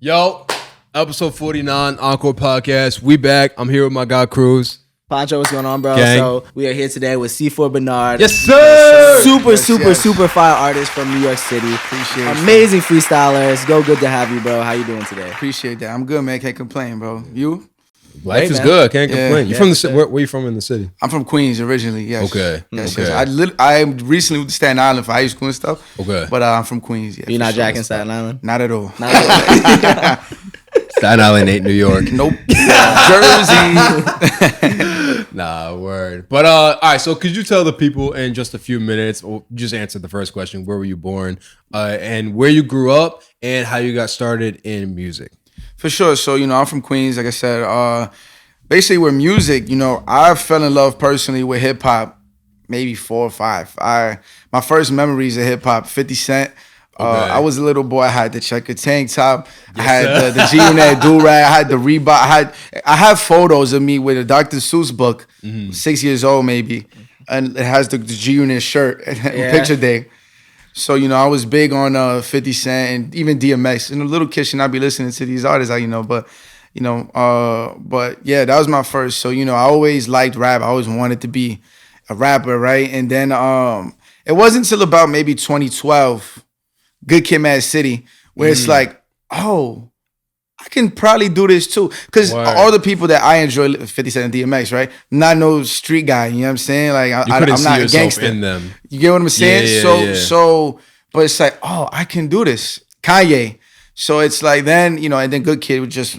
Yo, episode 49, Encore Podcast. We back. I'm here with my guy, Cruz. Pancho, what's going on, bro? Gang. So we are here today with C4 Benard. Yes, sir! Super fire artist from New York City. Appreciate it. Amazing freestylers. Good to have you, bro. How you doing today? Appreciate that. I'm good, man. Can't complain, bro. You? Life is man. good. Can't complain. You Yeah, from the for sure. where you from in the city? I'm from Queens originally, yes. Okay. Yes, Okay. yes. I recently moved to Staten Island for high school and stuff. Okay. But I'm from Queens, yeah. You're for not sure. jacking Staten Island? Not at all. Not at all. Staten Island ain't New York. Nope. Jersey. Nah, word. But all right. So could you tell the people in just a few minutes, or just answer the first question: where were you born, and where you grew up, and how you got started in music? For sure. So, I'm from Queens, like I said. Basically with music, I fell in love personally with hip hop maybe 4 or 5. My first memories of hip hop, 50 Cent. Okay. I was a little boy. I had the checker tank top. I had the G-Unit do-rag. I had the Reebok. I have photos of me with a Dr. Seuss book, 6 years old maybe, and it has the G-Unit shirt picture day. So, I was big on 50 Cent and even DMX. And a little kid should not be listening to these artists, but yeah, that was my first. So, I always liked rap. I always wanted to be a rapper, right? And then it wasn't until about maybe 2012, Good Kid, Mad City, where it's like, oh, I can probably do this too. Because all the people that I enjoy, 50 Cent and DMX, right? I'm not no street guy, you know what I'm saying? Like, I'm not a gangster. In them. You get what I'm saying? So, but it's like, oh, I can do this. Kanye. So it's like then, and then Good Kid was just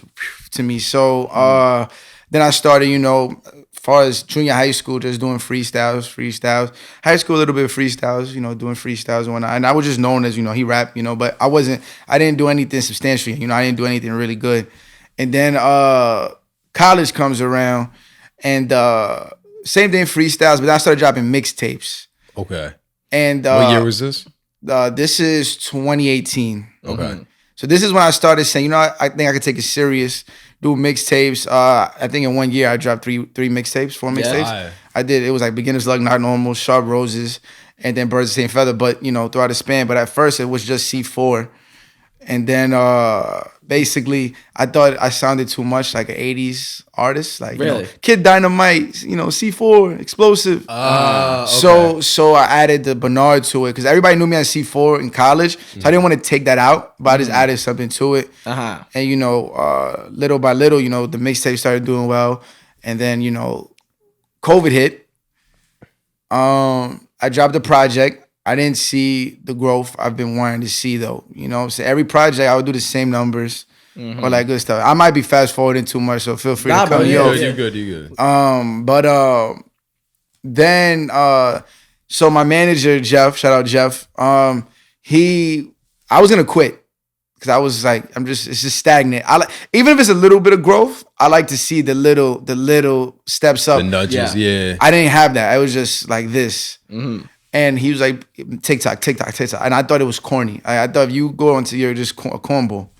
to me. So then I started, as far as junior high school, just doing freestyles. High school, a little bit of freestyles, doing freestyles and whatnot. And I was just known as, he rap, but I didn't do anything substantial. I didn't do anything really good. And then college comes around and same thing, freestyles, but then I started dropping mixtapes. Okay. And what year was this? This is 2018. Okay. So this is when I started saying, I think I could take it serious, do mixtapes. I think in 1 year I dropped three mixtapes, 4 mixtapes. Aye. I did. It was like Beginner's Luck, Not Normal, Sharp Roses, and then Birds of the Same Feather. But throughout the span. But at first it was just C4, and then basically I thought I sounded too much like an 80s artist, like Really? Kid Dynamite, C4, Explosive. Okay. So I added the Benard to it because everybody knew me as C4 in college, so I didn't want to take that out, but I just added something to it. Uh-huh. And little by little, the mixtape started doing well, and then COVID hit. I dropped the project. I didn't see the growth I've been wanting to see though. So every project I would do the same numbers or like good stuff. I might be fast forwarding too much, so feel free to Nah, cut bro, me you off. good. You good. But then so my manager Jeff, shout out Jeff. I was gonna quit because I was like, it's just stagnant. Even if it's a little bit of growth, I like to see the little steps up. The nudges, yeah. I didn't have that. I was just like this. And he was like, TikTok. And I thought it was corny. I thought if you go onto you're just a cornball.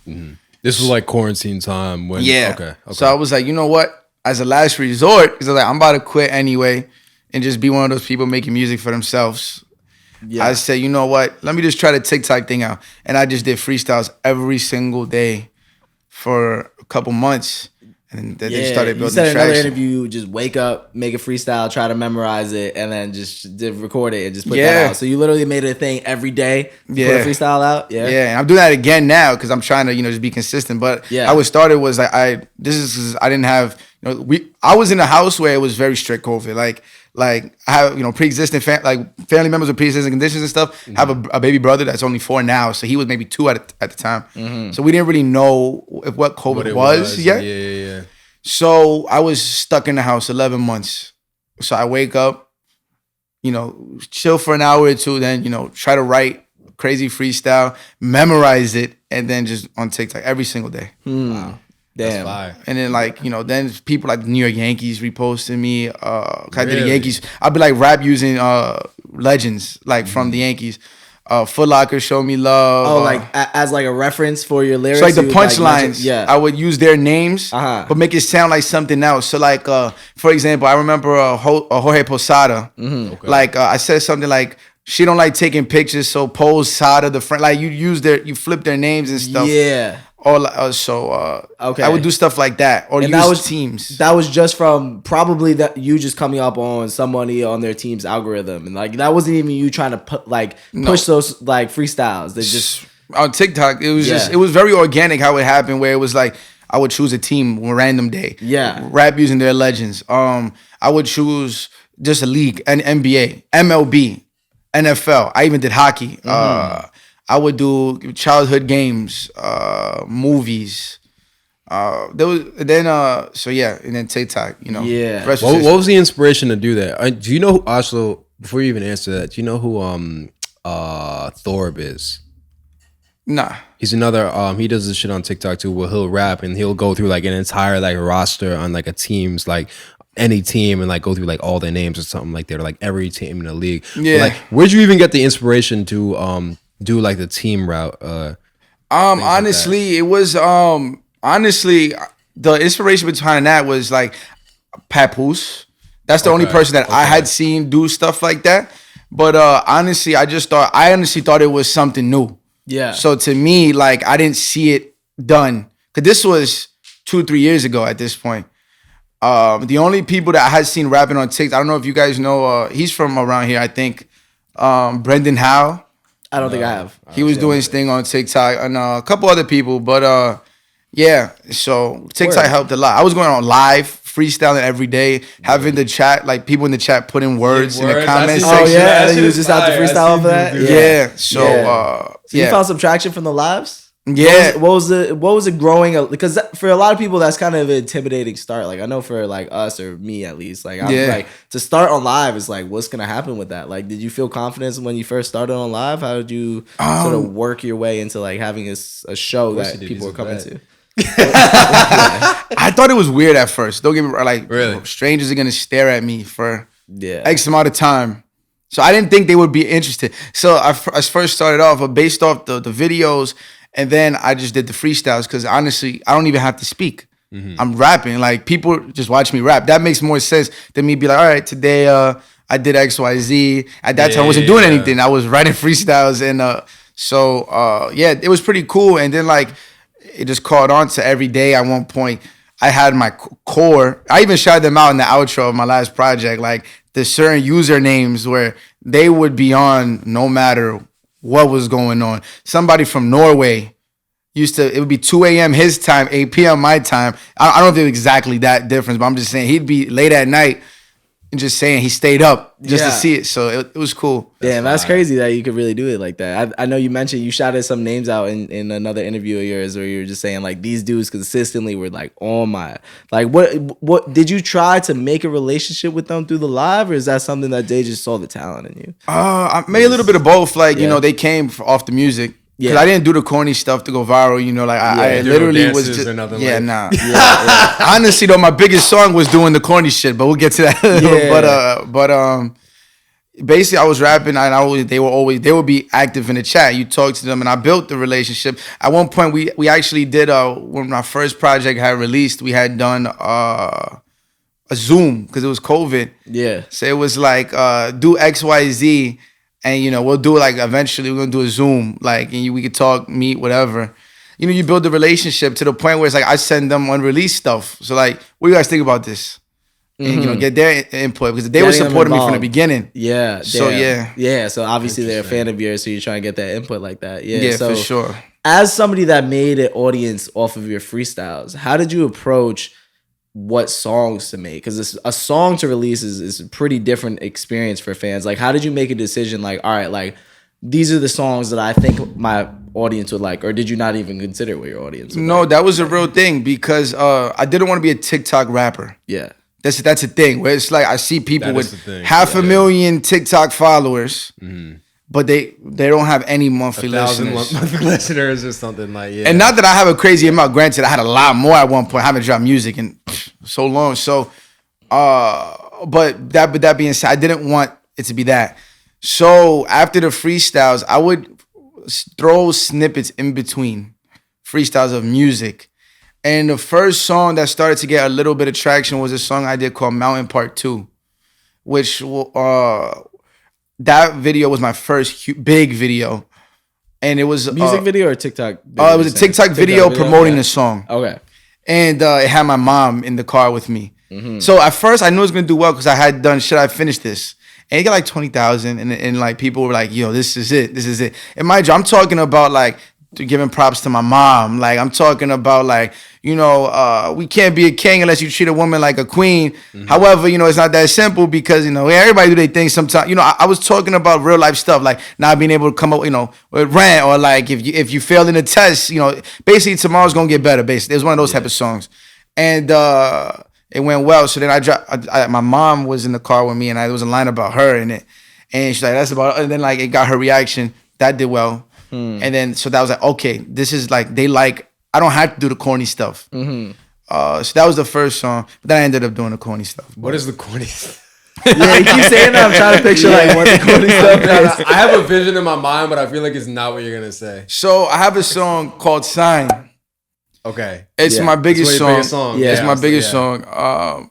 This was like quarantine time when. Yeah. Okay. So I was like, you know what? As a last resort, because I was like, I'm about to quit anyway and just be one of those people making music for themselves. Yeah. I said, you know what? Let me just try the TikTok thing out. And I just did freestyles every single day for a couple months. And then they started You building said in another traction. interview, you just wake up, make a freestyle, try to memorize it, and then just record it and just put that out. So you literally made it a thing every day to put a freestyle out? Yeah. Yeah, and I'm doing that again now because I'm trying to, just be consistent. But how it started was like I didn't have, I was in a house where it was very strict COVID. Like I have, pre-existing family members with pre-existing conditions and stuff. I have a baby brother that's only 4 now, so he was maybe 2 at the time. So we didn't really know what COVID was yet. Yeah. So I was stuck in the house 11 months. So I wake up, chill for an hour or two, then, try to write crazy freestyle, memorize it, and then just on TikTok every single day. Wow. Damn. That's fire. And then then people like the New York Yankees reposting me. I did the Yankees. I'd be like rap using legends from the Yankees. Foot Locker showed me love. Oh, as like a reference for your lyrics? So like the you would, punchlines, I would use their names, Uh-huh. but make it sound like something else. So like, for example, I remember Jorge Posada. Okay. Like I said something like, she don't like taking pictures, so pose Sada the friend. Like you flip their names and stuff. Yeah. Okay. I would do stuff like that, or use teams. That was just from probably that you just coming up on somebody on their team's algorithm, and like that wasn't even you trying to push those like freestyles. They just on TikTok. It was it was very organic how it happened. Where it was like I would choose a team on a random day. Yeah, rap using their legends. I would choose just a league, an NBA, MLB, NFL. I even did hockey. I would do childhood games, movies. And then TikTok, Yeah. What was the inspiration to do that? Do you know also, before you even answer that, do you know who Thorb is? Nah. He's another he does this shit on TikTok too, where he'll rap and he'll go through like an entire like roster on like a team's like any team and like go through like all their names or something like that, or like every team in the league. Yeah. But, like, where'd you even get the inspiration to do like the team route? Honestly, like it was the inspiration behind that was like Papoose. That's the only person that I had seen do stuff like that. But honestly, I honestly thought it was something new. Yeah. So to me, like I didn't see it done, because this was 2-3 years ago at this point. The only people that I had seen rapping on TikTok, I don't know if you guys know, he's from around here, I think. Brendan Howe. I don't think I have. He was doing his thing on TikTok, and a couple other people, but so TikTok helped a lot. I was going on live, freestyling every day, having the chat, like people in the chat put in words in the comments section. Oh yeah, and then you was just out to freestyle for that. So you found some traction from the lives. Yeah. What was it growing? Because for a lot of people, that's kind of an intimidating start. Like I know for like us or me at least, like I'm like to start on live is like, what's gonna happen with that? Like, did you feel confidence when you first started on live? How did you sort of work your way into like having a show that people were coming to? I thought it was weird at first. Don't get me wrong. Like, really? Strangers are gonna stare at me for X amount of time. So I didn't think they would be interested. So I first started off based off the videos. And then I just did the freestyles because honestly, I don't even have to speak. I'm rapping. Like people just watch me rap. That makes more sense than me be like, all right, today I did XYZ. At that time I wasn't doing anything. I was writing freestyles. And it was pretty cool. And then like it just caught on to every day. At one point, I had my core. I even shouted them out in the outro of my last project. Like there's certain usernames where they would be on no matter what was going on. Somebody from Norway it would be 2 a.m. his time, 8 p.m. my time. I don't know if it was exactly that difference, but I'm just saying he'd be late at night and just saying he stayed up just to see it. So it was cool. Damn, that's crazy that you could really do it like that. I know you mentioned you shouted some names out in another interview of yours where you were just saying like these dudes consistently were like on my, like what did you try to make a relationship with them through the live, or is that something that they just saw the talent in you? I made a little bit of both. Like, they came off the music. Yeah, I didn't do the corny stuff to go viral. Like I literally was just Honestly, though, my biggest song was doing the corny shit, but we'll get to that. But basically, I was rapping, and they would be active in the chat. You talk to them, and I built the relationship. At one point, we actually did when my first project had released, we had done a Zoom because it was COVID. Yeah, so it was like do XYZ. And, we'll do it like eventually we're going to do a Zoom, like, and we could talk, meet, whatever. You build the relationship to the point where it's like I send them unreleased stuff. So like, what do you guys think about this? And, get their input because they were supporting me from the beginning. Yeah. So, Yeah. So obviously they're a fan of yours. So you're trying to get that input like that. Yeah, so, for sure. As somebody that made an audience off of your freestyles, how did you approach what songs to make? Because a song to release is a pretty different experience for fans. Like, how did you make a decision like, all right, like these are the songs that I think my audience would like, or did you not even consider what your audience would like? That was a real thing because I didn't want to be a TikTok rapper. Yeah. That's a thing where it's like I see people with 500,000 TikTok followers, but they don't have any monthly listeners. Monthly listeners or something like And not that I have a crazy amount. Granted, I had a lot more at one point. I haven't dropped music in so long. So, but that being said, I didn't want it to be that. So after the freestyles, I would throw snippets in between freestyles of music. And the first song that started to get a little bit of traction was a song I did called Mountain Part 2, which that video was my first big video. and it was music video or TikTok video? It was a TikTok video promoting the song. Okay. And it had my mom in the car with me. Mm-hmm. So at first I knew it was gonna do well because I had done shit. I finished this, and it got like 20,000, and like people were like, "Yo, this is it." And mind you, I'm talking about like giving props to my mom. Like I'm talking about like, you know, we can't be a king unless you treat a woman like a queen. Mm-hmm. However, you know, it's not that simple because, you know, everybody do their thing sometimes. You know, I was talking about real life stuff, like not being able to come up, you know, with rant, or like if you failed in a test, you know, basically tomorrow's gonna get better. Basically, it was one of those type of songs, and it went well. So then my mom was in the car with me, and there was a line about her in it, and she's like, "That's about," and then like it got her reaction. That did well. And then, so that was like, okay, this is like, I don't have to do the corny stuff. Mm-hmm. So that was the first song. But then I ended up doing the corny stuff. What is the corny stuff? Yeah, you keep saying that. I'm trying to picture like what the corny stuff is. I have a vision in my mind, but I feel like it's not what you're going to say. So I have a song called Sign. Okay. It's my biggest song. Yeah, it's my biggest song.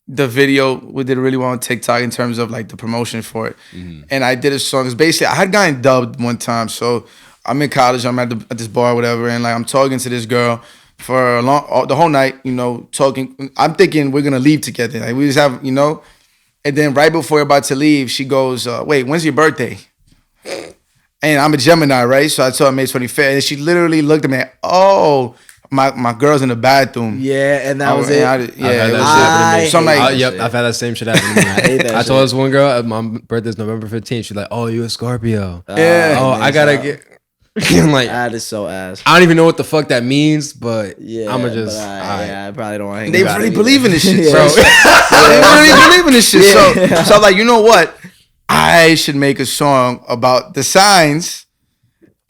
The video, we did really well on TikTok in terms of like the promotion for it. Mm-hmm. And I did a song. It's basically, I had gotten dubbed one time. So I'm in college, I'm at this bar or whatever, and like I'm talking to this girl for the whole night, you know, talking. I'm thinking we're gonna leave together. Like we just have, you know, and then right before we're about to leave, she goes, wait, when's your birthday? And I'm a Gemini, right? So I told her May 25th, and she literally looked at me, oh, my girl's in the bathroom. Yeah, and that was it. I've had that shit happen to me. Yep, I've had that same shit happen to me. I hate that I told this one girl, my birthday's November 15th. She's like, "Oh, you a Scorpio?" Yeah. Oh, I gotta get. I'm like, that is so ass. I don't even know what the fuck that means, but yeah, I'ma just. I probably don't want to. They really believe in this shit, yeah. bro. They really believe in this shit. Yeah. So I'm like, you know what? I should make a song about the signs.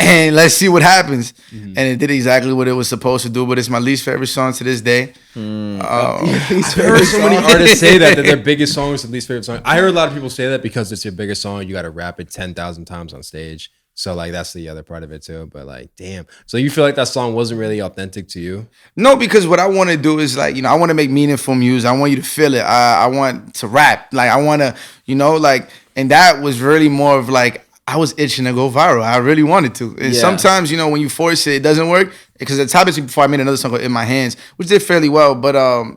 And let's see what happens. Mm-hmm. And it did exactly what it was supposed to do, but it's my least favorite song to this day. I've heard so many artists say that their biggest song is the least favorite song. I heard a lot of people say that because it's your biggest song, you got to rap it 10,000 times on stage. So like that's the other part of it too. But like, damn. So you feel like that song wasn't really authentic to you? No, because what I want to do is like, you know, I want to make meaningful music. I want you to feel it. I want to rap. Like I want to, you know, like, and that was really more of like, I was itching to go viral. I really wanted to. And sometimes, you know, when you force it, it doesn't work. Because the topic before I made another song called In My Hands, which did fairly well, but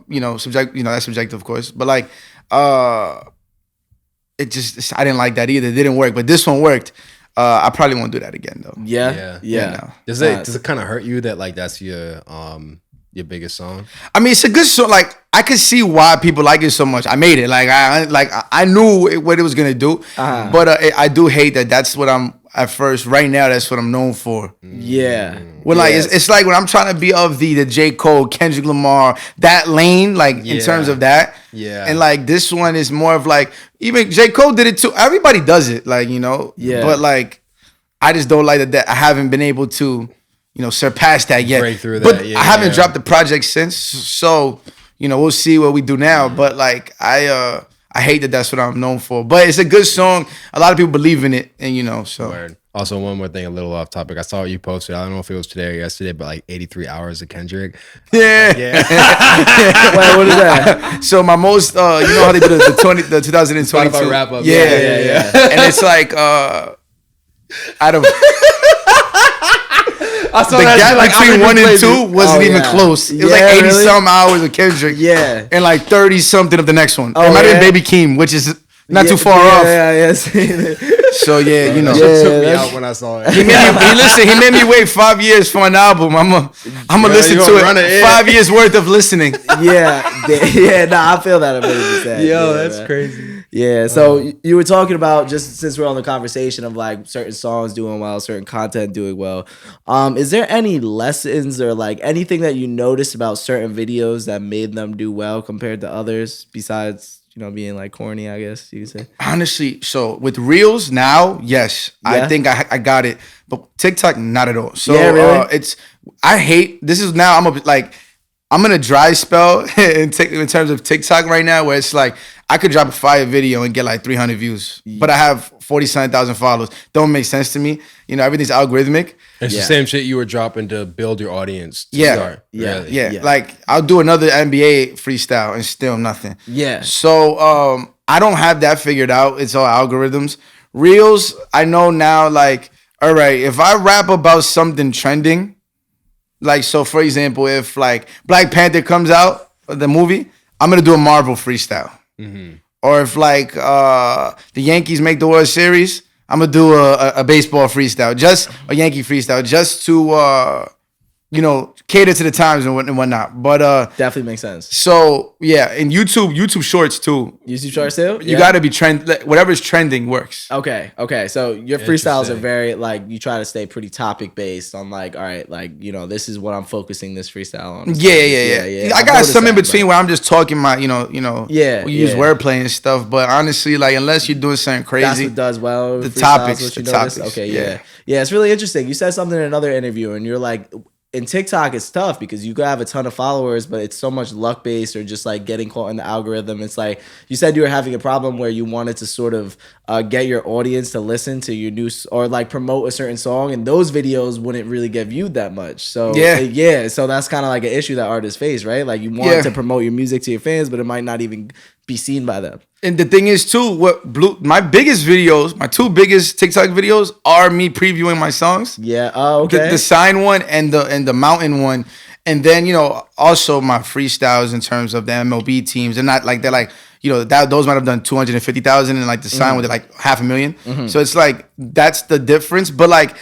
you know, that's subjective, of course. But like, it just, I didn't like that either. It didn't work. But this one worked. I probably won't do that again though. Yeah. No. Does it kind of hurt you that like that's your biggest song? I mean, it's a good song. Like I could see why people like it so much. I made it. Like I knew what it was gonna do, but I do hate that. That's what I'm at first. Right now, that's what I'm known for. Yeah. When like it's like when I'm trying to be of the J. Cole, Kendrick Lamar, that lane, like in terms of that. Yeah. And like this one is more of like, even J. Cole did it too. Everybody does it, like, you know. Yeah. But like, I just don't like that I haven't been able to, you know, surpass that yet. Break through that. But I haven't dropped the project since, so you know, we'll see what we do now. But like, I hate that that's what I'm known for. But it's a good song. A lot of people believe in it, and you know, so. Word. Also, one more thing, a little off topic. I saw what you posted. I don't know if it was today or yesterday, but like 83 hours of Kendrick. Yeah. Wait, what is that? So my most, you know how they do the 2022 Spotify wrap up. Yeah. And it's like, out of. I saw the that gap like, between 1 and 2 wasn't even close. It was like 80 some hours of Kendrick. Yeah. And like 30 something of the next one. Oh, it might have been Baby Keem, which is not too far off. So yeah, you know. That took me out when I saw it. He made me wait 5 years for an album. I'm gonna listen to it. 5 years worth of listening. Yeah. Nah, I feel that 100%. Yo, that's crazy. Yeah, so you were talking about, just since we're on the conversation of like certain songs doing well, certain content doing well, is there any lessons or like anything that you noticed about certain videos that made them do well compared to others, besides, you know, being like corny, I guess you could say? Honestly, so with Reels now, yes, I think I got it, but TikTok, not at all. So really? I'm in a dry spell in terms of TikTok right now, where it's like I could drop a fire video and get like 300 views, but I have 47,000 followers. Don't make sense to me. You know, everything's algorithmic. It's the same shit you were dropping to build your audience to start. Yeah. Like I'll do another NBA freestyle and still nothing. Yeah. So I don't have that figured out. It's all algorithms. Reels, I know now, like all right, if I rap about something trending, like, so for example, if like Black Panther comes out, the movie, I'm going to do a Marvel freestyle. Mm-hmm. Or if like the Yankees make the World Series, I'm going to do a baseball freestyle, just a Yankee freestyle, just to, cater to the times and whatnot. But definitely makes sense. So yeah, and YouTube Shorts too. YouTube Shorts too. You got to be whatever's trending works. Okay. So your freestyles are very like you try to stay pretty topic based on like, all right, like this is what I'm focusing this freestyle on. Yeah. I got some in between where I'm just talking my, we use wordplay and stuff. But honestly, like unless you're doing something crazy, that's what does well. The topics. Okay. Yeah. It's really interesting. You said something in another interview, and you're like. In TikTok, it's tough because you could have a ton of followers, but it's so much luck based or just like getting caught in the algorithm. It's like you said you were having a problem where you wanted to sort of get your audience to listen to your new or like promote a certain song, and those videos wouldn't really get viewed that much. So so that's kind of like an issue that artists face, right? Like you want to promote your music to your fans, but it might not even be seen by them. And the thing is too, my biggest videos, my two biggest TikTok videos are me previewing my songs. Yeah. Oh, okay. The sign one and the mountain one. And then, also my freestyles in terms of the MLB teams. They're like those might have done 250,000 and like the sign with like 500,000. Mm-hmm. So it's like, that's the difference. But like,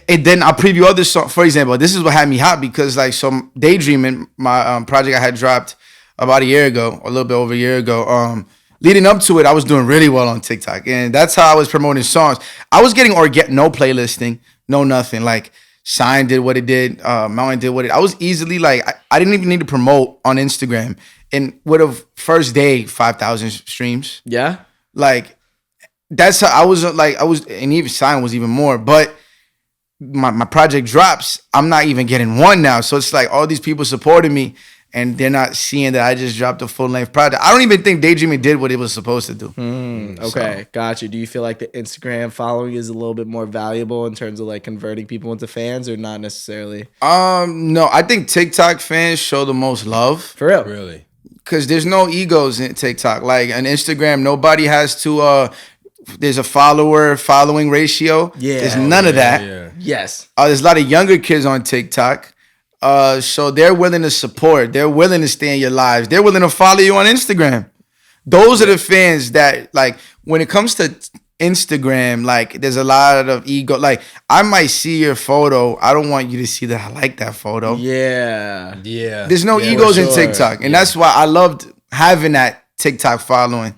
and then I'll preview other songs. For example, this is what had me hot because like, so Daydreaming, my project I had dropped about a year ago, or a little bit over a year ago. Leading up to it, I was doing really well on TikTok, and that's how I was promoting songs. I was getting no playlisting, no nothing. Like Sign did what it did, Mountain did what it. I was easily like, I didn't even need to promote on Instagram, and would have first day 5,000 streams. Yeah, like that's how I was. And even Sign was even more, but. My project drops, I'm not even getting one now. So it's like all these people supporting me and they're not seeing that I just dropped a full-length project. I don't even think Daydreaming did what it was supposed to do. Okay, gotcha. Do you feel like the Instagram following is a little bit more valuable in terms of like converting people into fans or not necessarily? No, I think TikTok fans show the most love. For real? Really? Because there's no egos in TikTok. Like on Instagram, nobody has to... there's a following ratio. Yeah. There's none of that. Yeah. Yes. There's a lot of younger kids on TikTok. So they're willing to support. They're willing to stay in your lives. They're willing to follow you on Instagram. Those are the fans that, like, when it comes to Instagram, like, there's a lot of ego. Like, I might see your photo. I don't want you to see that I like that photo. Yeah. There's no egos in TikTok. And that's why I loved having that TikTok following.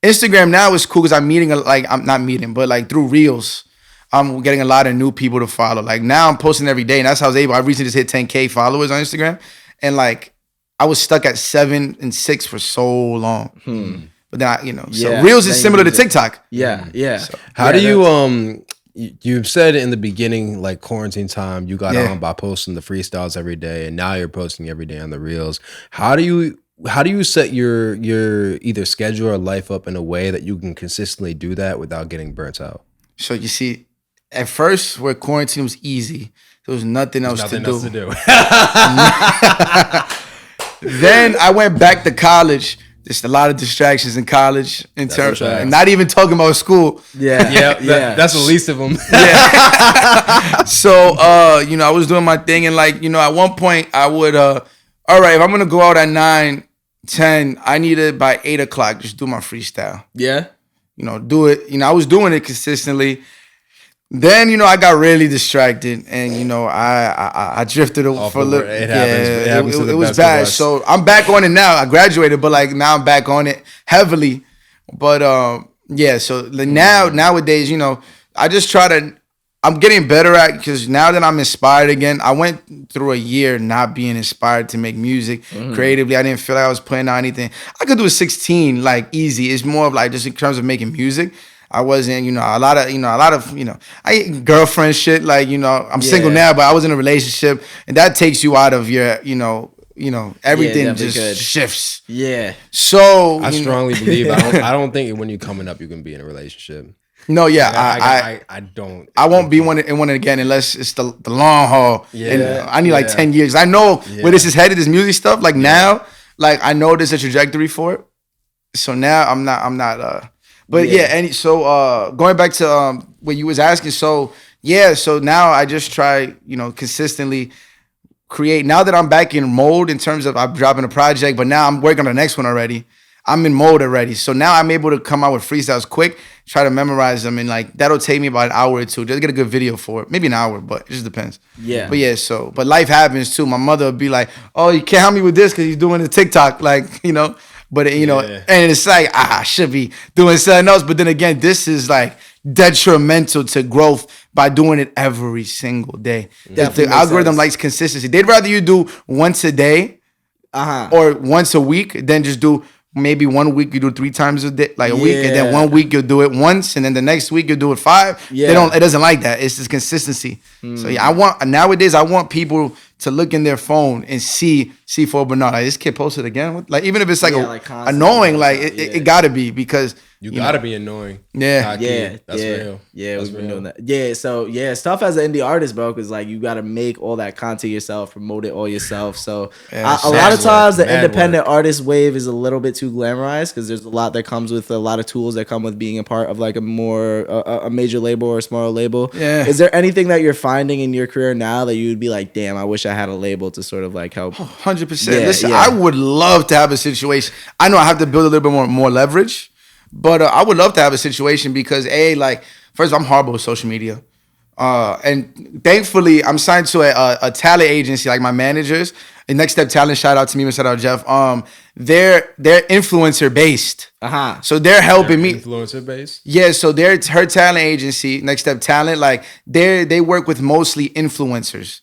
Instagram now is cool because I'm not meeting, but like through Reels, I'm getting a lot of new people to follow. Like now I'm posting every day, and that's how I was able. I recently just hit 10K followers on Instagram, and like I was stuck at 7 and 6 for so long. But then so Reels is similar to TikTok. Yeah. So, how do you You've said in the beginning, like quarantine time, you got on by posting the freestyles every day, and now you're posting every day on the Reels. How do you set your either schedule or life up in a way that you can consistently do that without getting burnt out? So you see, at first where quarantine was easy, there was nothing else to do. Then I went back to college. There's a lot of distractions in college in terms of not even talking about school. That's the least of them. So I was doing my thing, and like at one point I would all right, if I'm gonna go out at 9, 10, I need it by 8 o'clock. Just do my freestyle. Yeah. Do it. I was doing it consistently. Then, I got really distracted, and I drifted for a little. It happens. It was bad. So I'm back on it now. I graduated, but like now I'm back on it heavily. But so nowadays, I just try to. I'm getting better at, because now that I'm inspired again, I went through a year not being inspired to make music creatively. I didn't feel like I was playing out anything. I could do a 16 like easy. It's more of like just in terms of making music. I wasn't, a lot of I girlfriend shit. Like, I'm single now, but I was in a relationship, and that takes you out of your, everything just shifts. Yeah. So I strongly believe I don't think when you're coming up you can be in a relationship. No, yeah, I don't. I won't be in one again unless it's the long haul. Yeah, and I need like 10 years. I know where this is headed. This music stuff. Like now, like I know there's a trajectory for it. So now I'm not. But and so going back to what you was asking. So yeah, so now I just try, consistently create. Now that I'm back in mode in terms of I'm dropping a project, but now I'm working on the next one already. I'm in mode already. So now I'm able to come out with freestyles quick, try to memorize them, and like that'll take me about an hour or two. Just get a good video for it. Maybe an hour, but it just depends. Yeah. But yeah, but life happens too. My mother would be like, "Oh, you can't help me with this because he's doing the TikTok," like, But and it's like, I should be doing something else. But then again, this is like detrimental to growth by doing it every single day. The algorithm likes consistency. They'd rather you do once a day or once a week than just do maybe 1 week you do 3 times a day, like a week, and then 1 week you'll do it once, and then the next week you'll do it 5. Yeah. It doesn't like that. It's just consistency. So yeah, nowadays I want people to look in their phone and see for Benard. Like, this kid posted again. Like, even if it's like annoying, like it gotta be, because you gotta be annoying. Yeah. That's real. Yeah, we've been doing that. Yeah, so yeah, it's tough as an indie artist, bro, because like you gotta make all that content yourself, promote it all yourself. So a lot of times the independent artist wave is a little bit too glamorized, because there's a lot that comes with a lot of tools that come with being a part of like a more a major label or a smaller label. Yeah. Is there anything that you're finding in your career now that you'd be like, damn, I wish I had a label to sort of like help? 100%. Listen, I would love to have a situation. I know I have to build a little bit more leverage, but I would love to have a situation because first of all, I'm horrible with social media. And thankfully, I'm signed to a talent agency, like my managers. And Next Step Talent, shout out to me, shout out Jeff. They're influencer based. So they're helping me. Influencer based? Yeah, so her talent agency, Next Step Talent, like they work with mostly influencers.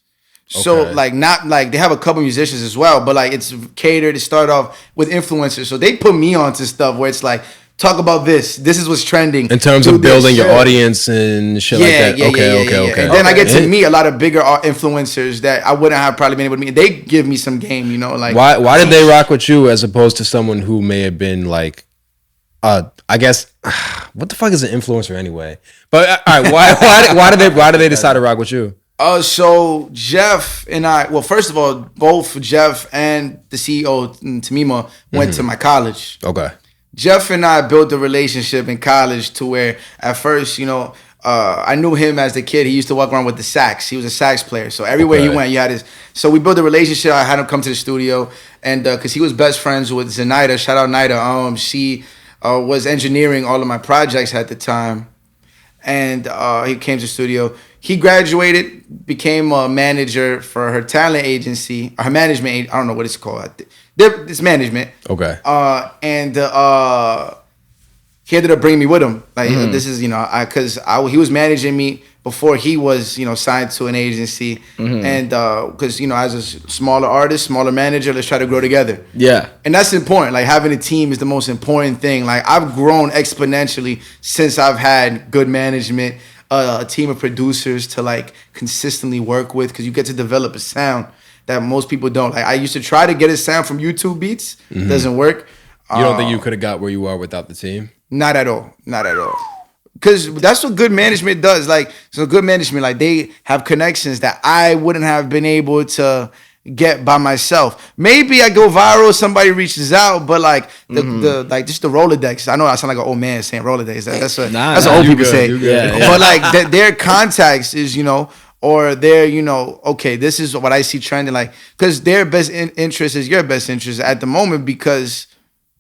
So like not like they have a couple musicians as well, but like it's catered to start off with influencers. So they put me onto stuff where it's like, talk about this. This is what's trending. In terms of building your audience and shit like that. Okay. And then I get to meet a lot of bigger influencers that I wouldn't have probably been able to meet. They give me some game, like. Why did they rock with you as opposed to someone who may have been like, I guess, what the fuck is an influencer anyway? But all right, why did they decide to rock with you? So Jeff and I, well, first of all, both Jeff and the CEO, Tamima, went to my college. Okay. Jeff and I built a relationship in college to where at first, I knew him as the kid. He used to walk around with the sax. He was a sax player. So everywhere he went, you had his. So we built a relationship. I had him come to the studio, and because he was best friends with Zenaida. Shout out Naida. She was engineering all of my projects at the time, and he came to the studio. He graduated, became a manager for her talent agency, her management. I don't know what it's called. It's management. Okay. And he ended up bringing me with him. Like this is, because he was managing me before he was, signed to an agency. And because as a smaller artist, smaller manager, let's try to grow together. Yeah. And that's important. Like having a team is the most important thing. Like I've grown exponentially since I've had good management. A team of producers to like consistently work with, because you get to develop a sound that most people don't. Like I used to try to get a sound from YouTube beats. Doesn't work. You don't think you could have got where you are without the team? Not at all. Because that's what good management does. Like, so good management, like they have connections that I wouldn't have been able to get by myself. Maybe I go viral, somebody reaches out, but like the like just the Rolodex. I know I sound like an old man saying Rolodex. That's what old people say. But like their contacts is, or their, okay, this is what I see trending, like, because their best interest is your best interest at the moment, because,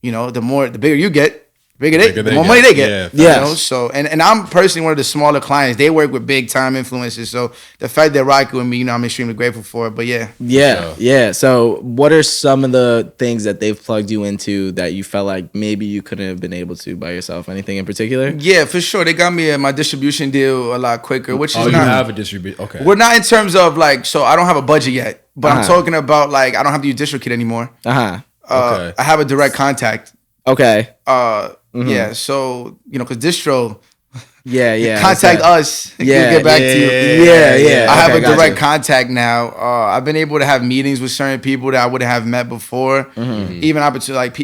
the bigger you get, the more money they get. Yeah. So and I'm personally one of the smaller clients. They work with big time influencers. So the fact they're rocking with me, I'm extremely grateful for it. But yeah. So what are some of the things that they've plugged you into that you felt like maybe you couldn't have been able to by yourself? Anything in particular? Yeah, for sure. They got me my distribution deal a lot quicker, which is you have a distribution. Okay. We're not in terms of like, so I don't have a budget yet, but I'm talking about like I don't have to use DistroKid anymore. Okay. I have a direct contact. Okay. Yeah, so because distro, contact us. We'll get back to you. Yeah. I have a direct contact now. I've been able to have meetings with certain people that I wouldn't have met before. Even opportunity, like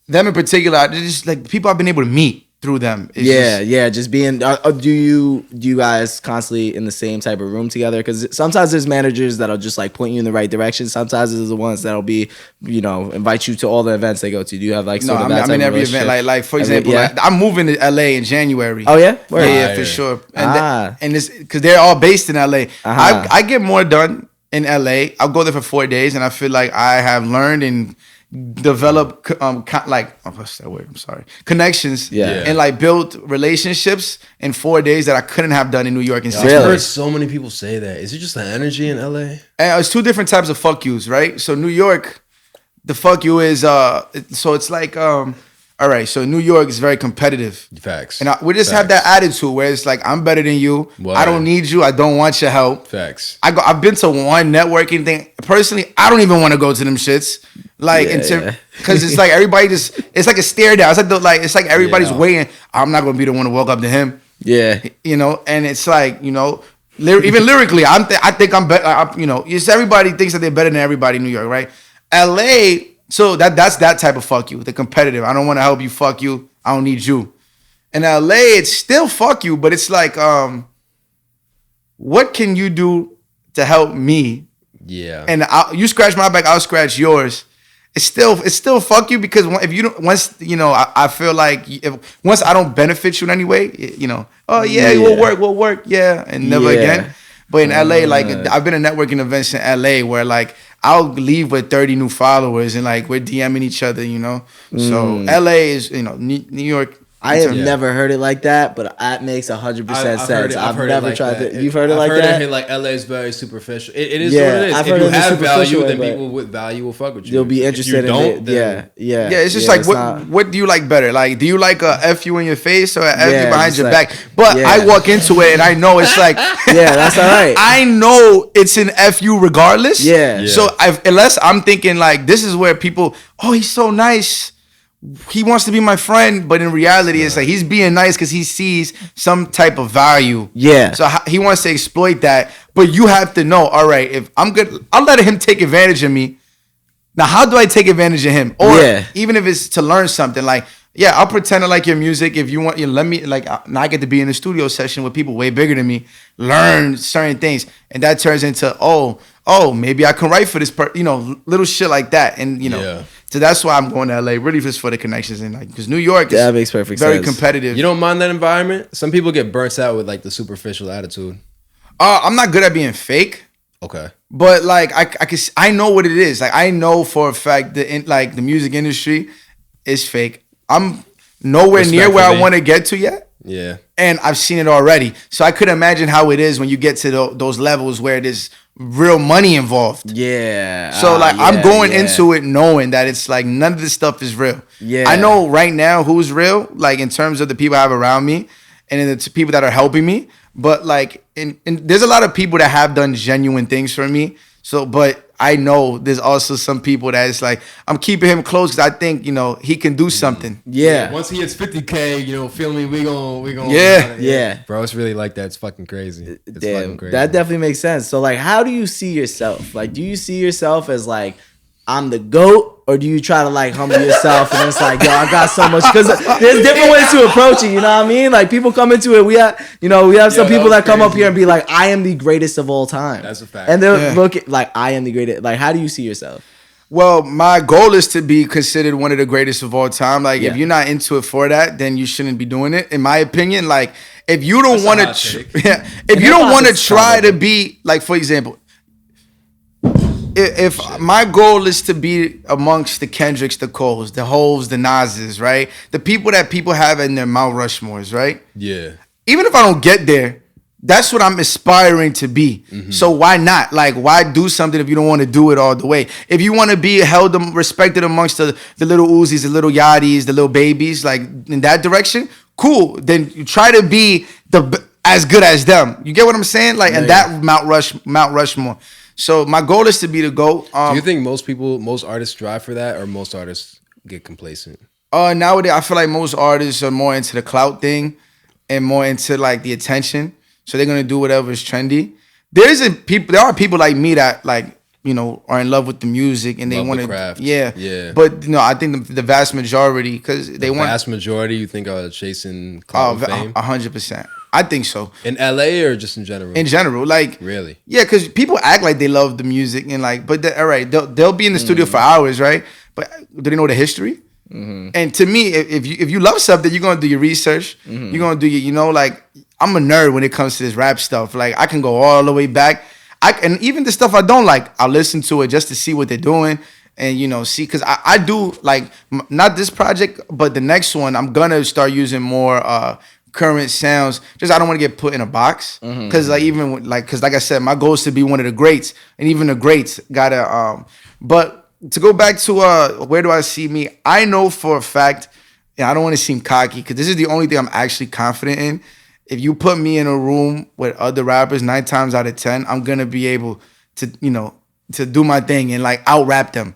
them in particular, just like people I've been able to meet. through them. Just being. Do you guys constantly in the same type of room together? Because sometimes there's managers that'll just like point you in the right direction. Sometimes there's the ones that'll be, invite you to all the events they go to. Do you have like sort of that I'm in every event. Like for example, like, I'm moving to LA in January. Oh yeah, yeah, for sure. And this because they're all based in LA. I get more done in LA. I'll go there for 4 days, and I feel like I have learned and develop what's that word? I'm sorry. Connections. And like build relationships in 4 days that I couldn't have done in New York in 6 I've heard so many people say that. Is it just the energy in LA? And it's two different types of fuck yous, right? So New York, the fuck you is so it's like all right, so New York is very competitive. Facts. And we just have that attitude where it's like, I'm better than you. Wow. I don't need you. I don't want your help. Facts. I've been to one networking thing. Personally, I don't even want to go to them shits. Like, because it's like everybody it's like a stare down. It's like everybody's waiting. I'm not going to be the one to walk up to him. Yeah. And it's like, even lyrically, I think I'm better. It's everybody thinks that they're better than everybody in New York, right? LA... So that's that type of fuck you, the competitive. I don't want to help you, fuck you. I don't need you. In LA, it's still fuck you, but it's like, what can you do to help me? Yeah. And you scratch my back, I'll scratch yours. It's still fuck you because if you don't, I feel like once I don't benefit you in any way, we'll work, and never again. But in LA, like I've been at networking events in LA where like I'll leave with 30 new followers and like we're DMing each other, So LA is, New York. I have never heard it like that, but that makes 100% sense. I've never tried to. You've heard it like that? I've heard it like LA is very superficial. It is what it is. If you have value, then people with value will fuck with you. They'll be interested in it. Yeah. It's just like, what do you like better? Like, do you like a F you in your face or a F you behind your back? But I walk into it and I know it's like, that's all right. I know it's an F you regardless. Yeah. So unless I'm thinking like, this is where people, oh, he's so nice. He wants to be my friend, but in reality, it's like he's being nice because he sees some type of value. Yeah. So he wants to exploit that. But you have to know, all right, if I'm good, I'll let him take advantage of me. Now, how do I take advantage of him? Or even if it's to learn something, like, I'll pretend I like your music. If you want, let me, like, now I get to be in a studio session with people way bigger than me, learn certain things. And that turns into, oh, maybe I can write for this little shit like that. And, so that's why I'm going to LA, really just for the connections. And like, because New York is makes perfect very sense. competitive. You don't mind that environment? Some people get burnt out with like the superficial attitude. I'm not good at being fake. Okay. But like, I know what it is. Like, I know for a fact that the music industry is fake. I'm nowhere near where I want to get to yet. Yeah. And I've seen it already. So I could imagine how it is when you get to those levels where there's real money involved. Yeah. So like I'm going into it knowing that it's like none of this stuff is real. Yeah. I know right now who's real, like in terms of the people I have around me and the people that are helping me. But like and there's a lot of people that have done genuine things for me. So, but I know there's also some people that it's like, I'm keeping him close because I think, he can do something. Yeah. Once he hits 50K, feel me, we gon' Yeah. Bro, it's really like that. It's fucking crazy. It's fucking crazy. That definitely makes sense. So like, how do you see yourself? Like, do you see yourself as like, I'm the GOAT, or do you try to like humble yourself and it's like, yo, I got so much? Because there's different ways to approach it. You know what I mean? Like people come into it. We have some people that come up here and be like, I am the greatest of all time. That's a fact. And they'll look at like, I am the greatest. Like, how do you see yourself? Well, my goal is to be considered one of the greatest of all time. Like, if you're not into it for that, then you shouldn't be doing it. In my opinion, like, if you don't want to, if you don't want to try to be like, for example. If my goal is to be amongst the Kendricks, the Coles, the Hoves, the Nas's, right? The people that people have in their Mount Rushmores, right? Yeah. Even if I don't get there, that's what I'm aspiring to be. Mm-hmm. So why not? Like, why do something if you don't want to do it all the way? If you want to be held, respected amongst the little Uzis, the little Yachties, the little babies, like in that direction, cool. Then you try to be as good as them. You get what I'm saying? Like, and that Mount Rushmore. So my goal is to be the GOAT. Do you think most artists strive for that, or most artists get complacent? Nowadays, I feel like most artists are more into the clout thing and more into like the attention. So they're gonna do whatever is trendy. There are people like me that like are in love with the music and they Love the want to, craft. yeah. But I think the vast majority, because they want vast majority, you think are chasing clout and fame? 100%. I think so. In LA or just in general? In general, like really, yeah, because people act like they love the music and like, but all right, they'll be in the studio for hours, right? But do they know the history? And to me, if you love something, you're gonna do your research. You're gonna do your, like I'm a nerd when it comes to this rap stuff. Like I can go all the way back. And even the stuff I don't like, I'll listen to it just to see what they're doing and see, because I do like not this project, but the next one I'm gonna start using more current sounds. Just I don't want to get put in a box because because like I said, my goal is to be one of the greats, and even the greats gotta. But to go back to where do I see me? I know for a fact, and I don't want to seem cocky because this is the only thing I'm actually confident in. If you put me in a room with other rappers, 9 times out of 10, I'm gonna be able to, to do my thing and like out rap them.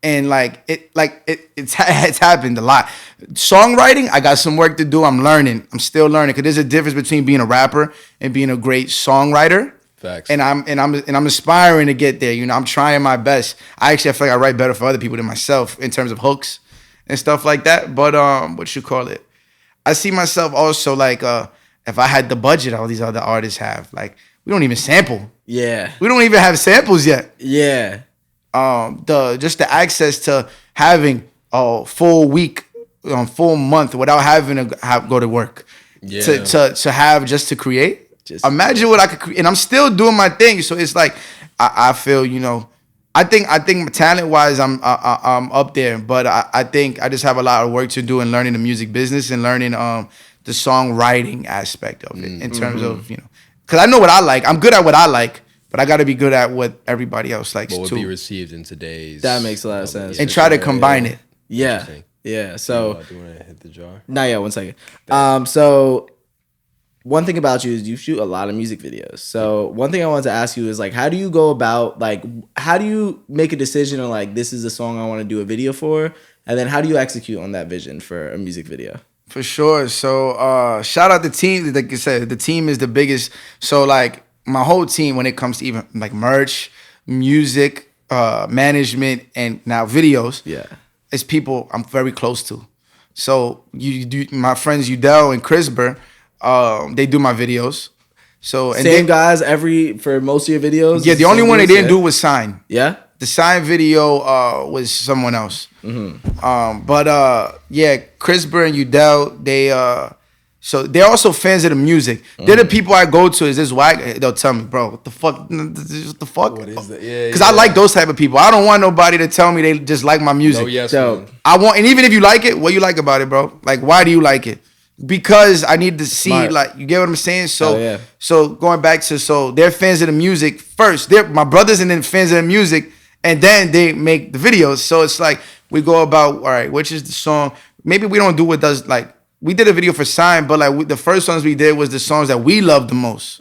And it's happened a lot. Songwriting, I got some work to do. I'm learning. I'm still learning because there's a difference between being a rapper and being a great songwriter. Facts. And I'm aspiring to get there. I'm trying my best. I feel like I write better for other people than myself in terms of hooks and stuff like that. But what you call it? I see myself also like if I had the budget all these other artists have, like we don't even sample. Yeah. We don't even have samples yet. Yeah. The access to having a full week, full month without having to go to work. Yeah. To have just to create. Imagine what I could create, and I'm still doing my thing. So it's like I feel, I think talent wise I'm up there, but I think I just have a lot of work to do in learning the music business and learning the songwriting aspect of it in terms of because I know what I like. I'm good at what I like, but I got to be good at what everybody else likes too. What would be received in today's? That makes a lot of sense. And try to combine it. Yeah. Yeah. So do you want to hit the jar? not yet. 1 second. So one thing about you is you shoot a lot of music videos. So one thing I wanted to ask you is like, how do you go about how do you make a decision on like this is a song I want to do a video for, and then how do you execute on that vision for a music video? For sure. So shout out the team. Like you said, the team is the biggest. So like my whole team when it comes to even like merch, music, management, and now videos. Yeah, it's people I'm very close to. So my friends Udell and Crisper. They do my videos. So and same guys for most of your videos. Yeah, the only one they didn't do was Sign. Yeah, the Sign video was someone else. But Crisper and Udell, so they're also fans of the music. They're the people I go to. Is this whack? They'll tell me, bro, what the fuck? What the fuck? What is that? Yeah, because I like those type of people. I don't want nobody to tell me they just like my music. Oh yes, so I want, and even if you like it, what you like about it, bro? Like, why do you like it? Because I need to see, like, you get what I'm saying? So, So going back to, they're fans of the music first. They're my brothers and then fans of the music, and then they make the videos. So it's like, we go about, all right, which is the song? Maybe we don't do what does, like, we did a video for Sign, but, like, the first songs we did was the songs that we love the most.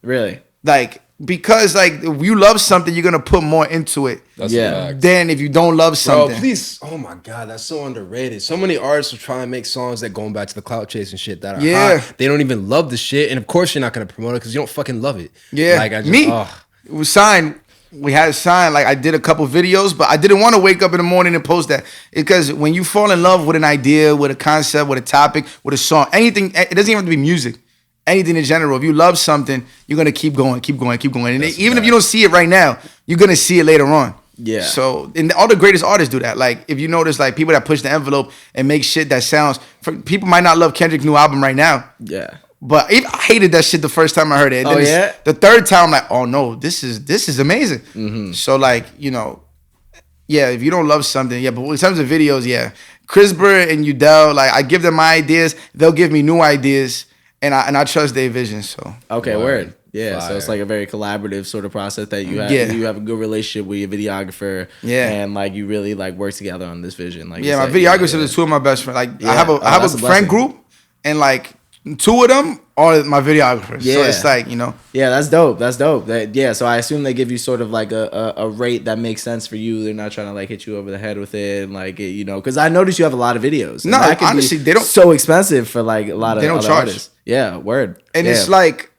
Really? Like, because, like, if you love something, you're going to put more into it. That's a fact. Than if you don't love something. Bro, please. Oh my God, that's so underrated. So many artists are trying to make songs that going back to the clout chase and shit that are hot. They don't even love the shit. And of course you're not going to promote it because you don't fucking love it. Yeah. Like, It was Sign. We had Sign. Like, I did a couple videos, but I didn't want to wake up in the morning and post that. Because when you fall in love with an idea, with a concept, with a topic, with a song, anything, it doesn't even have to be music. Anything in general, if you love something, you're gonna keep going. And even if you don't see it right now, you're gonna see it later on. Yeah. So, and all the greatest artists do that. Like, if you notice, like people that push the envelope and make shit that sounds. People might not love Kendrick's new album right now. Yeah. But I hated that shit the first time I heard it. And then the third time, I'm like, oh no, this is amazing. So like, if you don't love something, but in terms of videos, Crisper and Udell, like I give them my ideas, they'll give me new ideas. And I trust their vision, so. Okay, word. Yeah, so it's like a very collaborative sort of process that you have. Yeah. You have a good relationship with your videographer. Yeah. And like you really like work together on this vision. Like my videographers are 2 of my best friends. Like I have a that's a friend group, and like 2 of them are my videographers. Yeah. So it's like, Yeah, that's dope. So I assume they give you sort of like a rate that makes sense for you. They're not trying to like hit you over the head with it, and like because I noticed you have a lot of videos. No, honestly, they don't. So expensive for like a lot of they don't other charge. artists. Yeah, word. And it's like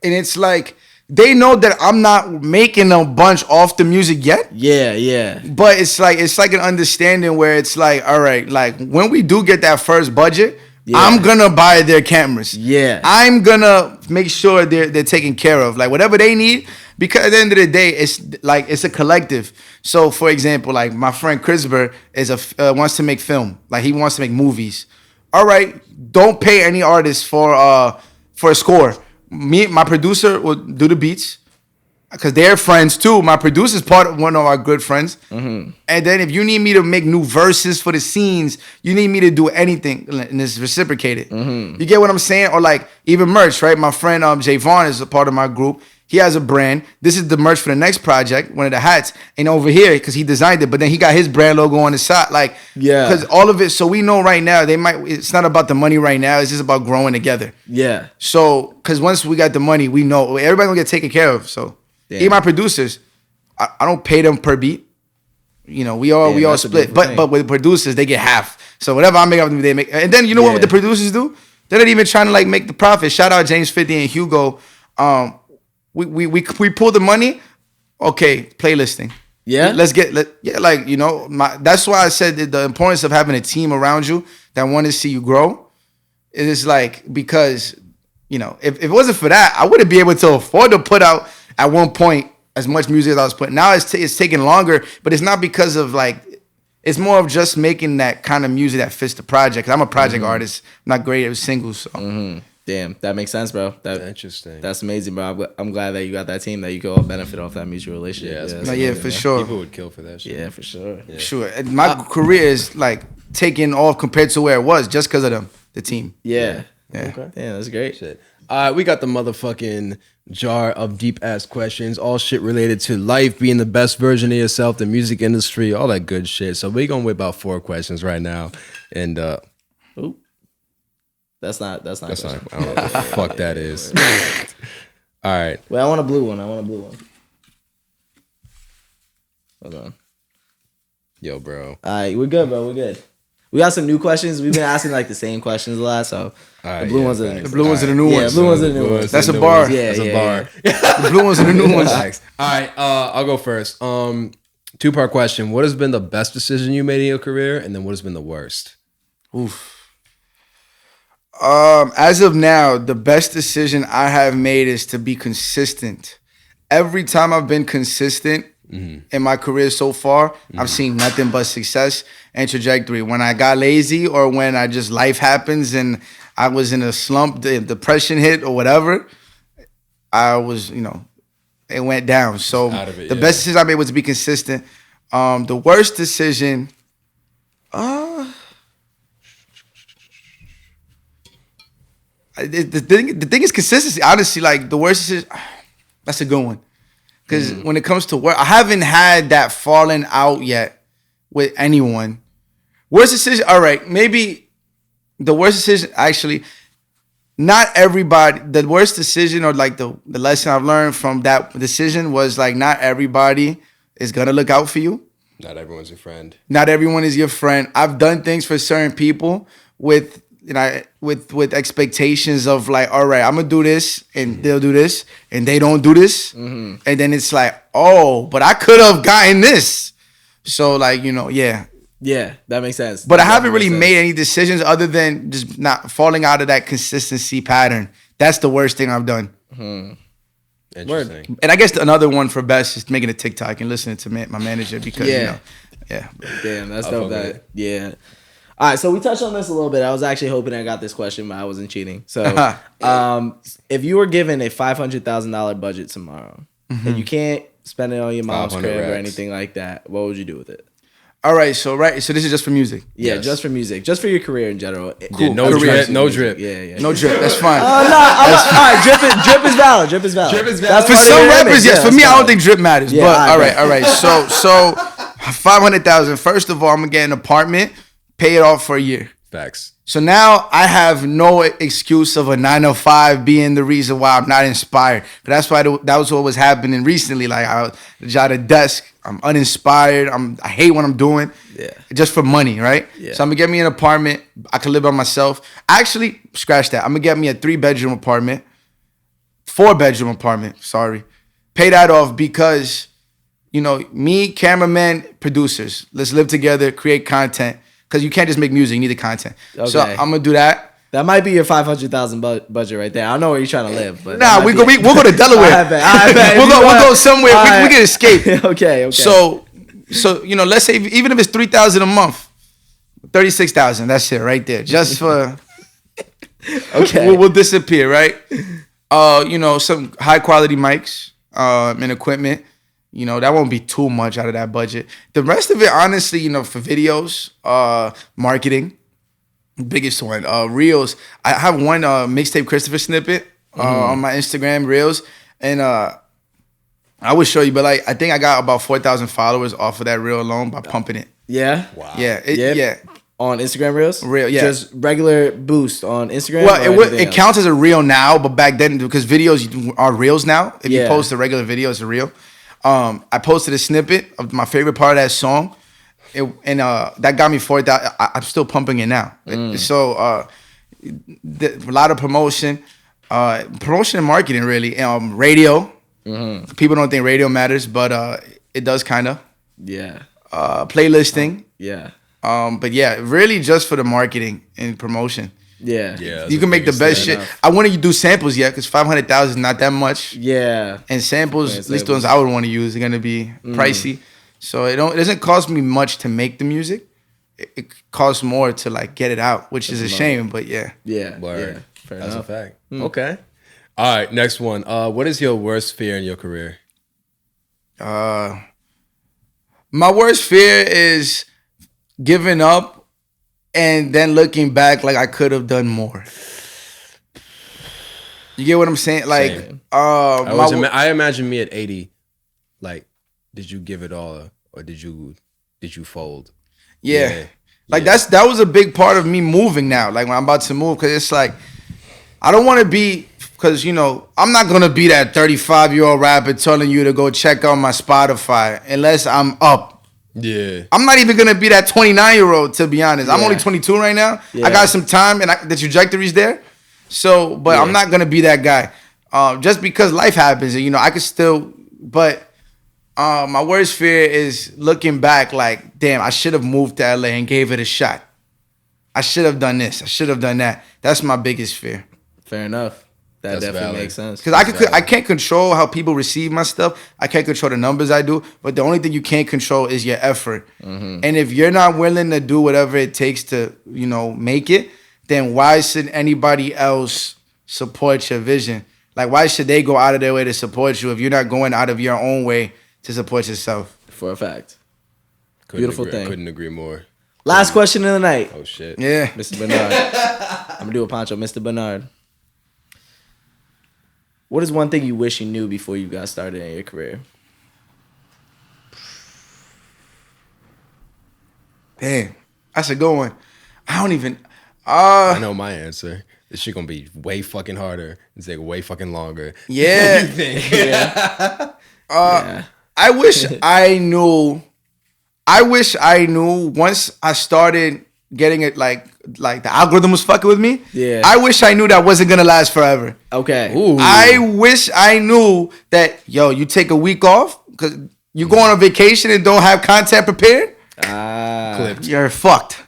they know that I'm not making a bunch off the music yet. Yeah. But it's like an understanding where it's like, all right, like when we do get that first budget, I'm gonna buy their cameras. Yeah. I'm gonna make sure they're taken care of. Like whatever they need, because at the end of the day, it's a collective. So for example, like my friend Christopher wants to make film. Like he wants to make movies. All right, don't pay any artist for a score. My producer will do the beats. Because they're friends too. My producer's one of our good friends. Mm-hmm. And then if you need me to make new verses for the scenes, you need me to do anything, and it's reciprocated. Mm-hmm. You get what I'm saying? Or like even merch, right? My friend Javon is a part of my group. He has a brand. This is the merch for the next project, one of the hats. And over here, because he designed it, but then he got his brand logo on the side. Like, because all of it, so we know right now, it's not about the money right now. It's just about growing together. Yeah. So, because once we got the money, we know everybody gonna get taken care of. So. Even my producers, I don't pay them per beat. You know, we all split. But with producers, they get half. So whatever I make up, they make. And then you know what the producers do? They're not even trying to like make the profit. Shout out James 50 and Hugo. We pull the money. Okay, playlisting. Yeah. Like you know, that's why I said that the importance of having a team around you that want to see you grow. It is like because you know if it wasn't for that, I wouldn't be able to afford to put out. At one point, as much music as I was putting. Now it's taking longer, but it's not because of like, it's more of just making that kind of music that fits the project. I'm a project artist. I'm not great at singles. So. Damn, that makes sense, bro. That's interesting. That's amazing, bro. I'm glad that you got that team that you can all benefit off that mutual relationship. For sure. People would kill for that shit. Yeah, for sure. Yeah. Sure. And my career is like taking off compared to where it was just because of the team. Yeah. Okay. Yeah, that's great. Shit. We got the motherfucking jar of deep ass questions, all shit related to life, being the best version of yourself, the music industry, all that good shit. So we're going with about 4 questions right now. And Ooh. That's not I don't know what the fuck that is. All right. Wait, I want a blue one. Hold on. Yo, bro. All right, we're good, bro. We're good. We got some new questions. We've been asking like the same questions a lot, so the blue ones are the new ones. Yeah, blue ones are the new ones. That's a bar. Yeah, that's a bar. The blue ones are the new ones. All right, I'll go first. 2-part question. What has been the best decision you made in your career, and then what has been the worst? Oof. As of now, the best decision I have made is to be consistent. Every time I've been consistent in my career so far, I've seen nothing but success and trajectory. When I got lazy or when I just life happens and I was in a slump, the depression hit or whatever, I was, it went down. So the best decision I made was to be consistent. The worst decision, the thing is consistency. Honestly, like the worst decision, that's a good one. Because when it comes to work, I haven't had that falling out yet with anyone. Worst decision, all right, maybe the worst decision, actually, not everybody, the worst decision or like the lesson I've learned from that decision was like not everybody is going to look out for you. Not everyone's your friend. Not everyone is your friend. I've done things for certain people with expectations of like, all right, I'm gonna do this and they'll do this and they don't do this. And then it's like, oh, but I could have gotten this. So like, yeah. Yeah, that makes sense. But I haven't really made any decisions other than just not falling out of that consistency pattern. That's the worst thing I've done. Interesting. And I guess another one for best is making a TikTok and listening to my manager because, yeah. Damn, that's dope. Yeah. All right, so we touched on this a little bit. I was actually hoping I got this question, but I wasn't cheating. So, if you were given a $500,000 budget tomorrow and you can't spend it on your mom's crib or anything like that, what would you do with it? All right, so this is just for music. Yeah, just for music, just for your career in general. Cool. Yeah, no drip. Yeah. No drip. That's fine. All right, drip is valid. Drip is valid. For some rappers, yes. For me, I don't think drip matters. Yeah, but all right. So $500,000. First of all, I'm gonna get an apartment, pay it off for a year. Facts. So now I have no excuse of a 9-to-5 being the reason why I'm not inspired. But that's why that was what was happening recently. Like I was at a desk, I'm uninspired. I hate what I'm doing. Yeah. Just for money, right? Yeah. So I'm gonna get me an apartment. I can live by myself. Actually, scratch that. I'm gonna get me a 3-bedroom apartment. 4-bedroom apartment. Sorry, pay that off because, you know, me, cameraman, producers. Let's live together, create content. Because you can't just make music, you need the content. Okay. So I'm gonna do that. That might be your $500,000 budget right there. I don't know where you're trying to live, but Nah, we'll go to Delaware. I bet. We'll go somewhere. We can escape. Okay. So you know, let's say even if it's $3,000 a month, $36,000. That's it right there, just for. Okay. We'll disappear, right? You know, some high quality mics and equipment. You know, that won't be too much out of that budget. The rest of it, honestly, you know, for videos, marketing, biggest one. Reels. I have one mixtape Christopher snippet on my Instagram Reels, and I would show you, but like I think I got about 4,000 followers off of that reel alone by pumping it. Yeah. Wow. Yeah. Yeah. On Instagram Reels? Reel, yeah. Just regular boost on Instagram? Well, it counts as a reel now, but back then, because videos are reels now. If you post a regular video, it's a reel. I posted a snippet of my favorite part of that song, and that got me 4,000. I'm still pumping it now. So a lot of promotion and marketing, really. Radio. People don't think radio matters, but it does kind of. Yeah. Playlisting. Yeah. But yeah, really just for the marketing and promotion. Yeah. Yeah. You can make the best shit. I want to do samples yet because 500,000 is not that much. Yeah. And samples, at least the ones I would want to use, are gonna be pricey. So it doesn't cost me much to make the music. It costs more to like get it out, which is a shame. But yeah. Yeah. Word. Yeah. Fair That's enough. a fact. Okay. All right, next one. What is your worst fear in your career? My worst fear is giving up and then looking back like I could have done more. You get what I'm saying? Like, Same. I imagine me at 80. Like, did you give it all, or did you fold? Yeah. Like that was a big part of me moving now. Like when I'm about to move, because it's like I don't want to be, because you know I'm not gonna be that 35-year-old rapper telling you to go check out my Spotify unless I'm up. Yeah. I'm not even gonna be that 29-year-old, to be honest. I'm only 22 right now. Yeah. I got some time, and the trajectory's there. So, but I'm not gonna be that guy. Just because life happens, and you know I could still. But my worst fear is looking back, like, damn, I should have moved to LA and gave it a shot. I should have done this. I should have done that. That's my biggest fear. Fair enough. That That's definitely valid. makes sense. Because I can't control how people receive my stuff. I can't control the numbers I do. But the only thing you can't control is your effort. And if you're not willing to do whatever it takes to, you know, make it, then why should anybody else support your vision? Like, why should they go out of their way to support you if you're not going out of your own way to support yourself? For a fact. Beautiful thing. Couldn't agree more. Last question of the night. Oh shit. Yeah. Mr. Benard. I'm going to do a poncho. Mr. Benard. What is one thing you wish you knew before you got started in your career? Damn. That's a good one. I don't even... I know my answer. This shit gonna be way fucking harder. It's like way fucking longer. Yeah. What do you think? I wish I knew once I started getting it, like the algorithm was fucking with me. Yeah. I wish I knew that wasn't gonna last forever. Okay. Ooh. I wish I knew that, yo, you take a week off because you go on a vacation and don't have content prepared. Clipped. You're fucked.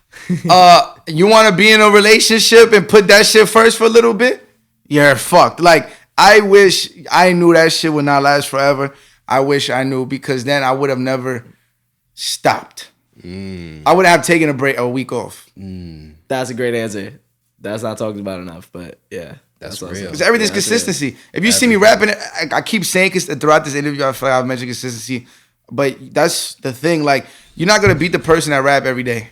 You want to be in a relationship and put that shit first for a little bit? You're fucked. Like, I wish I knew that shit would not last forever. I wish I knew, because then I would have never stopped. I would have taken a week off. That's a great answer. That's not talked about enough, but yeah. That's awesome. real. Because everything's Yeah, that's consistency. If you see me rapping, I keep saying throughout this interview, I feel like I've mentioned consistency. But that's the thing. Like, you're not gonna beat the person that rap every day.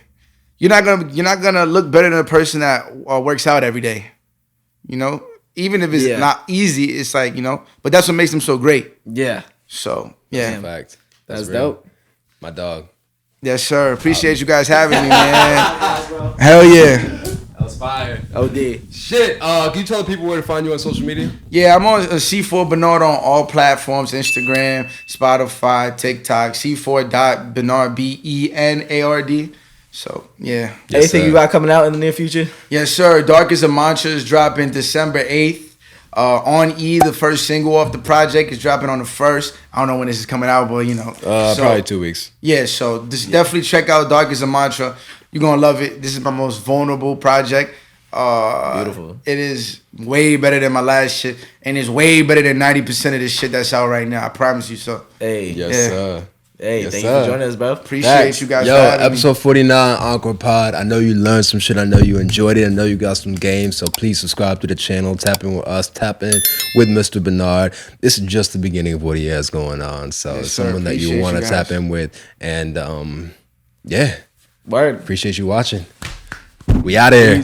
You're not gonna look better than the person that works out every day. You know, even if it's not easy, it's like, you know. But that's what makes them so great. Yeah. So yeah, That's a fact. That's real. dope. My dog. yes sir. Appreciate you guys having me, man. Hell yeah. That was fire. OD. Shit. Can you tell the people where to find you on social media? Yeah, I'm on C4 Benard on all platforms: Instagram, Spotify, TikTok. C4.Benard Benard. So yeah. Anything you got coming out in the near future? Yes, sir. Dark is a Mantra is dropping December 8th. On E, the first single off the project, is dropping on the 1st. I don't know when this is coming out, but you know. Probably 2 weeks. Yeah, so just definitely check out Dark as a Mantra. You're going to love it. This is my most vulnerable project. Beautiful. It is way better than my last shit, and it's way better than 90% of this shit that's out right now. I promise you so. Hey. Yes, sir. Hey, yes, thank sir. you for joining us, bro. Appreciate you guys. Yo, for having episode me. 49, Encore Pod. I know you learned some shit. I know you enjoyed it. I know you got some games. So please subscribe to the channel. Tap in with us. Tap in with Mr. Benard. This is just the beginning of what he has going on. So Yes, it's sir. someone that you Appreciate want to you tap guys. in with. And yeah, Word. appreciate you watching. We out here.